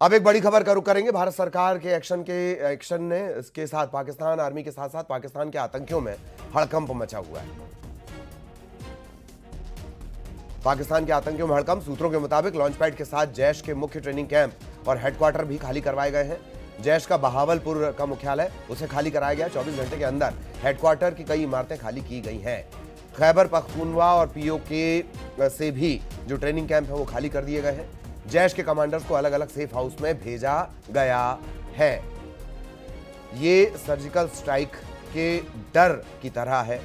अब एक बड़ी खबर का रुख करेंगे। भारत सरकार के एक्शन ने इसके साथ पाकिस्तान आर्मी के साथ साथ पाकिस्तान के आतंकियों में हड़कंप मचा हुआ है। पाकिस्तान के आतंकियों में हड़कंप। सूत्रों के मुताबिक लॉन्च पैड के साथ जैश के मुख्य ट्रेनिंग कैंप और हेडक्वार्टर भी खाली करवाए गए हैं। जैश का बहावलपुर का मुख्यालय उसे खाली कराया गया। 24 घंटे के अंदर हेडक्वार्टर की कई इमारतें खाली की गई हैं। खैबर पख्तूनवा और पीओके से भी जो ट्रेनिंग कैंप है वो खाली कर दिए गए हैं। जैश के कमांडर्स को अलग अलग सेफ हाउस में भेजा गया है। ये सर्जिकल स्ट्राइक के डर की तरह है।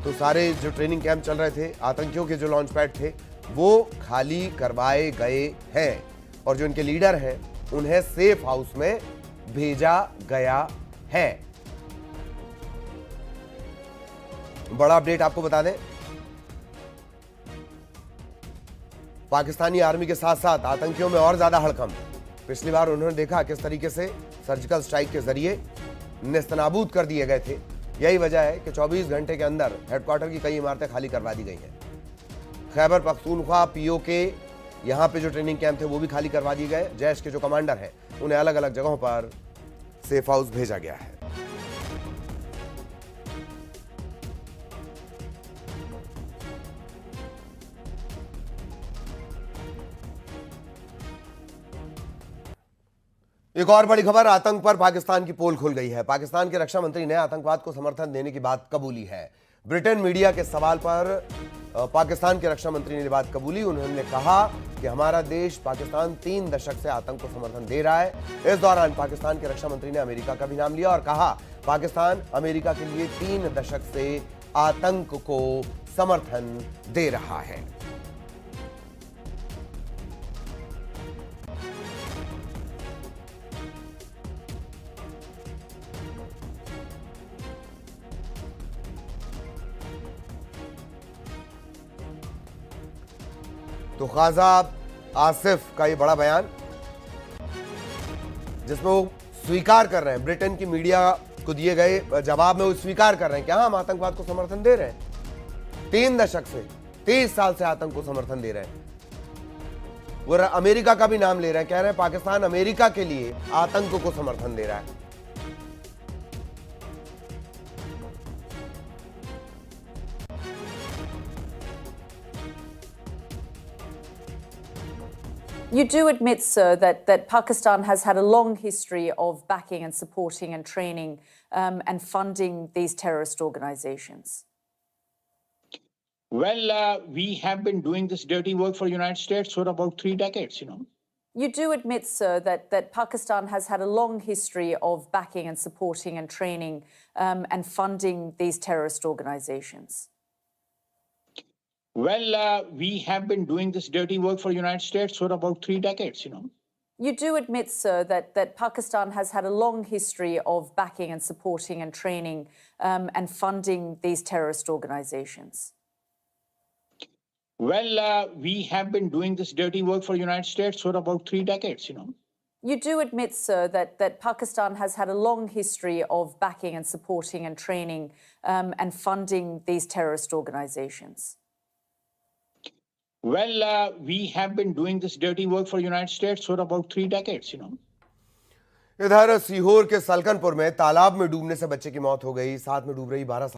तो सारे जो ट्रेनिंग कैंप चल रहे थे, आतंकियों के जो लॉन्च पैड थे, वो खाली करवाए गए हैं और जो इनके लीडर हैं उन्हें सेफ हाउस में भेजा गया है। बड़ा अपडेट आपको बता दें, पाकिस्तानी आर्मी के साथ साथ आतंकियों में और ज्यादा हड़कंप। पिछली बार उन्होंने देखा किस तरीके से सर्जिकल स्ट्राइक के जरिए नेस्तनाबूद कर दिए गए थे। यही वजह है कि 24 घंटे के अंदर हेडक्वार्टर की कई इमारतें खाली करवा दी गई हैं। खैबर पख्तूनख्वा पीओके यहां पे जो ट्रेनिंग कैंप थे वो भी खाली करवा दिए गए। जैश के जो कमांडर हैं उन्हें अलग अलग जगहों पर सेफ हाउस भेजा गया है। एक और बड़ी खबर, आतंक पर पाकिस्तान की पोल खुल गई है। पाकिस्तान के रक्षा मंत्री ने आतंकवाद को समर्थन देने की बात कबूली है। ब्रिटेन मीडिया के सवाल पर पाकिस्तान के रक्षा मंत्री ने बात कबूली। उन्होंने कहा कि हमारा देश पाकिस्तान 3 दशक से आतंक को समर्थन दे रहा है। इस दौरान पाकिस्तान के रक्षा मंत्री ने अमेरिका का भी नाम लिया और कहा पाकिस्तान अमेरिका के लिए 3 दशक से आतंक को समर्थन दे रहा है। तो ख्वाजा आसिफ का ये बड़ा बयान, जिसमें वो स्वीकार कर रहे हैं, ब्रिटेन की मीडिया को दिए गए जवाब में वो स्वीकार कर रहे हैं कि हाँ, हम आतंकवाद को समर्थन दे रहे हैं। 3 दशक से 30 साल से आतंक को समर्थन दे रहे हैं। वो अमेरिका का भी नाम ले रहे हैं, कह रहे हैं पाकिस्तान अमेरिका के लिए आतंक को समर्थन दे रहा है। You do admit, sir, that Pakistan has had a long history of backing and supporting and training and funding these terrorist organizations. Well, we have been doing this dirty work for the United States for about 3 decades, You do admit, sir, that Pakistan has had a long history of backing and supporting and training and funding these terrorist organizations. Well, we have been doing this dirty work for the United States for about 3 decades, You do admit, sir, that Pakistan has had a long history of backing and supporting and training and funding these terrorist organizations. Well, we have been doing this dirty work for the United States for about 3 decades, You do admit, sir, that Pakistan has had a long history of backing and supporting and training and funding these terrorist organizations. Well, we have been doing this dirty work for the United States for about 3 decades, इधर सीहोर के सलकनपुर में तालाब में डूबने से बच्चे की मौत हो गई। साथ में डूब रही 12